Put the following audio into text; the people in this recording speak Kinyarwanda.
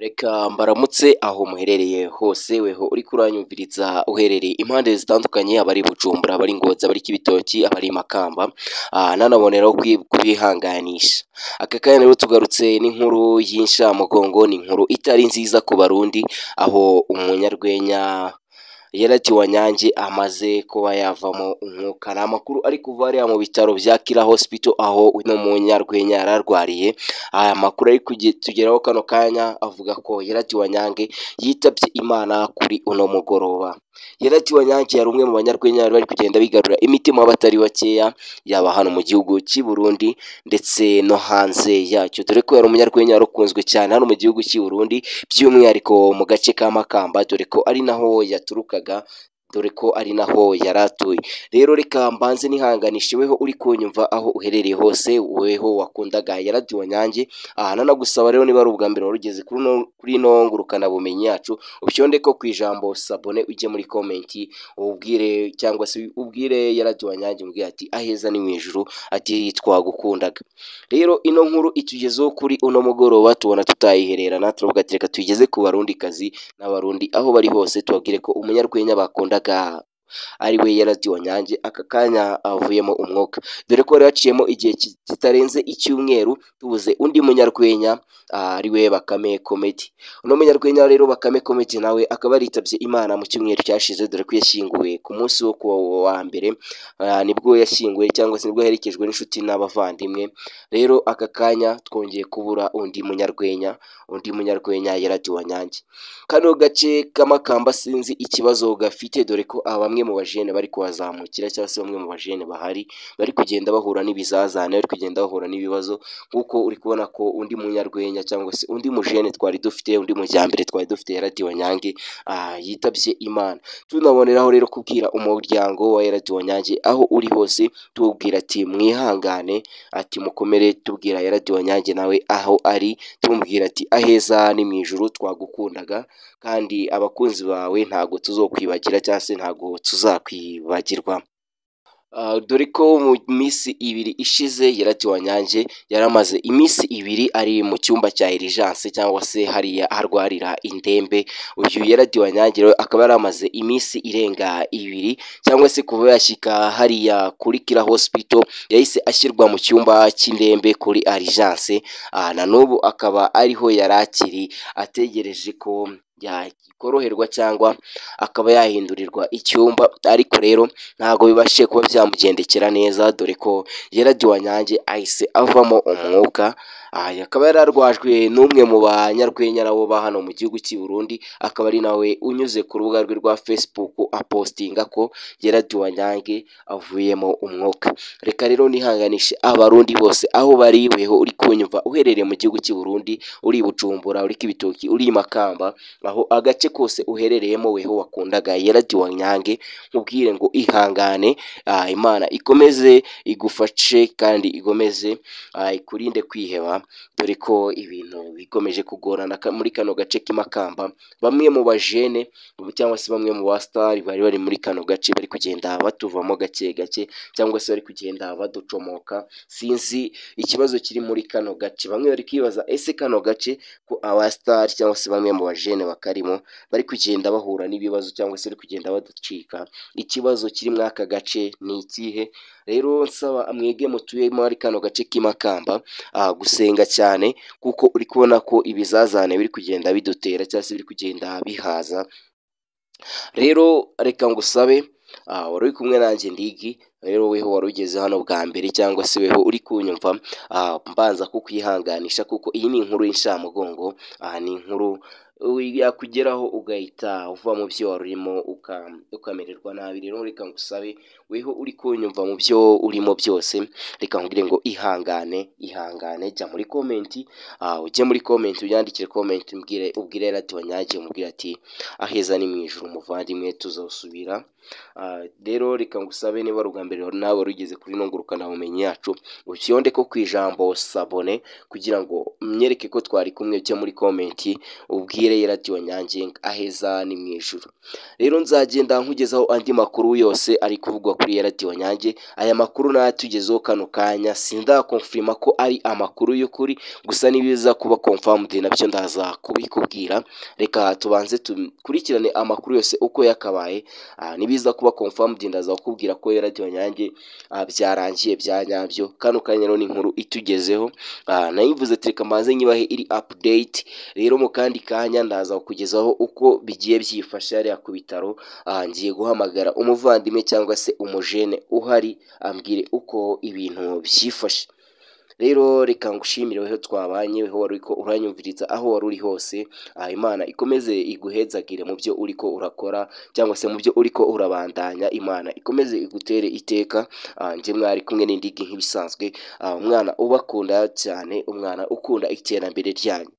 Reka mbaramutse aho muherereye hose weho uri kuranyumviriza uherereye impande zitandukanye, abari Bujumbura, abari Ngozi, abari Kibitoki, abari Makamba, nanaboneraho kubihanganisha. Aka kanya rero tugarutse n'inkuru y'inshamugongo, ni inkuru itari nziza ku Barundi, aho umunyarwenya Yeradi Wanyange amaze kuba yavamo umwuka. Ni amakuru ari kuva hariya mu bitaro bya Kira Hospital, aho uno munyarwenya yararwariye. Aya makuru ari tugeraho kano kanya avuga ko Yeradi Wanyange yitabye Imana kuri uno mugoroba. Yeradi Wanyange yari umwe mu banyarwenya bari kugenda bigarura imitima y'abatari bakeya, yaba hano mu gihugu cy'i Burundi ndetse no hanze yacyo, dore ko yari umunyarwenya warukunzwe cyane hano mu gihugu cy'i Burundi, by'umwihariko mu gace ka Makamba, dore ko ari naho yaturukaga, dore ko ari naho yaratuye. Rero reka mbanze nihanganishe weho uri kunyumva aho uherereye hose, weho wakundaga Yeradi Wanyange. Nanagusaba rero niba ari ubwa mbere warugeze kuri ino ngurukanabumenyi yacu, ubyonde ko ku ijambo sabone ujye muri komenti ubwire, cyangwa se ubwire Yeradi Wanyange umbwire ati aheza ni mu ijuru, ati twagukundaga. Rero ino nkuru itugezeho kuri uno mugoroba, tubona tutayihererana, turavuga ati reka tuyigeze ku Barundikazi n'Abarundi aho bari hose, tubabwire ko umunyarwenya bakundaga ari we Yeradi Wanyange aka kanya avuyemo umwuka, dore ko yari yaciyemo igihe kitarenze icyumweru tubuze undi munyarwenya ari we Bakame Comedy. Uno munyarwenya rero Bakame Comedy nawe akaba yaritabye Imana mu cyumweru cyashize, dore ko yashyinguwe ku munsi wo kuwa mbere, nibwo yashyinguwe, cyangwa se nibwo yaherekejwe n'inshuti n'abavandimwe. Rero aka kanya twongeye kubura undi munyarwenya Yeradi Wanyange. Kano gace k'Amakamba sinzi ikibazo gafite, dore ko bamwe mu bajene bari kuhazamukira, cyangwa se bamwe mu bajene bahari bari kugenda bahura n'ibizazane, bari kugenda bahura n'ibibazo, nk'uko uri kubona ko undi munyarwenya cyangwa se undi mujene twari dufite, undi mujyambere twari dufite Yeradi Wanyange yitabye Imana. Tunaboneraho rero kubwira umuryango wa Yeradi Wanyange aho uri hose, tubwira ati mwihangane, ati mukomere, tubwira Yeradi Wanyange nawe aho ari, tumubwira ati aheza ni mu ijuru, twagukundaga kandi abakunzi bawe ntago tuzokwibagira, cyangwa se ntago tuzakwibagirwa. Dore ko mu minsi ibiri ishize Yeradi Wanyange yari amaze iminsi ibiri ari mu cyumba cya urgence, cyangwa se hariya harwarira indembe. Uyu Yeradi Wanyange rero akaba yari amaze iminsi irenga ibiri, cyangwa se kuva yashyika hariya kuri Kira Hospital, yahise ashyirwa mu cyumba cy'indembe kuri urgence. Na n'ubu akaba ariho yari akiri ategereje ko yakoroherwa cyangwa akaba yahindurirwa icyumba, ariko rero ntabwo bibashije kuba byamugendekera neza, dore ko Yeradi Wanyange ahise avamo umwuka. Akaba yararwajwe n'umwe mu banyarwenya nabo ba hano mu gihugu cy'i Burundi, akaba ari nawe unyuze ku rubuga rwe rwa Facebook apostinga ko Yeradi Wanyange avuyemo umwuka. Reka rero nihanganishe Abarundi bose aho bari, weho uri kunyumva uherereye mu gihugu cy'i Burundi, uri Bujumbura, uri Kibitoki, uri Makamba, aho agace kose uherereyemo, weho wakundaga Yeradi Wanyange, nkubwire ngo ihangane, Imana ikomeze igufashe kandi igomeze ikurinde kwiheba, dore ko ibintu bikomeje kugorana muri kano gace k'Imakamba. Bamwe mu bajene cyangwa se bamwe mu basitari bari muri kano gace bari kugenda batuvamo gake gake, cyangwa se bari kugenda baducomoka. Sinzi ikibazo kiri muri kano gace, bamwe bari kwibaza ese kano gace ko abasitari cyangwa se bamwe mu bajene bakarimo bari kugenda bahura n'ibibazo, cyangwa se bari kugenda baducika, ikibazo kiri muri aka gace ni ikihe? Rero nsaba mwege mutuye muri kano gace k'Imakamba gusenga cyane, kuko uri kubona ko ibizazane biri kugenda bidutera, cyangwa se biri kugenda bihaza. Rero reka ngusabe, wari uri kumwe nanjye Ndigi, rero weho wari ugeze hano bwa mbere, cyangwa se weho uri kunyumva, mbanza kukwihanganisha, kuko iyi ni inkuru y'inshamugongo, ni inkuru yakugeraho ugahita uva mu byo wari urimo ukamererwa nabi. Rero reka ngusabe weho uri kunyumva mu byo urimo byose, reka nkubwire ngo ihangane, jya muri komenti, ujye muri komenti unyandikire komenti, ubwire Yeradi Wanyange, umubwire ati aheza ni mu ijuru umuvandimwe, tuzosubira. Rero reka ngusabe niba ari ubwa mbere nawe warugeze kuri ino ngurukanabumenyi yacu, ucyonde ko ku ijambo sabone, kugira ngo myereke ko twari kumwe. Ujye muri komenti ubwire uhereye Radio Nyange aheza ni mu ijuru. Rero nzagenda nkugezaho andi makuru yose ari kuvugwa kuri Radio Nyange. Aya makuru natugezeho kano kanya sindakonfirma ko ari amakuru y'ukuri, gusa nibiza kuba confirmed nabyo ndaza kubikubwira. Reka tubanze tukurikirane amakuru yose uko yakabaye, nibiza kuba confirmed ndaza kukubwira ko Radio Nyange byarangiye bya nyabyo. Kano kanya rero ni inkuru itugezeho, nayivuze tereka maze nyibahe iri update. Rero mu kandi kanya ndaza kukugezaho uko bigiye byifasha hariya ku bitaro. Ngiye guhamagara umuvandimwe cyangwa se umujene uhari ambwire uko ibintu byifashe. Rero reka ngushimire weho twabanye, weho wari ko uranyumviriza aho wari uri hose. Imana ikomeze iguhezagire mu byo uriko urakora cyangwa se mu byo uriko urabandanya. Imana ikomeze igutere iteka. Nje mwari kumwe n'indigi nk'ibisanzwe, umwana ubakunda cyane, umwana ukunda iterambere ryanyu.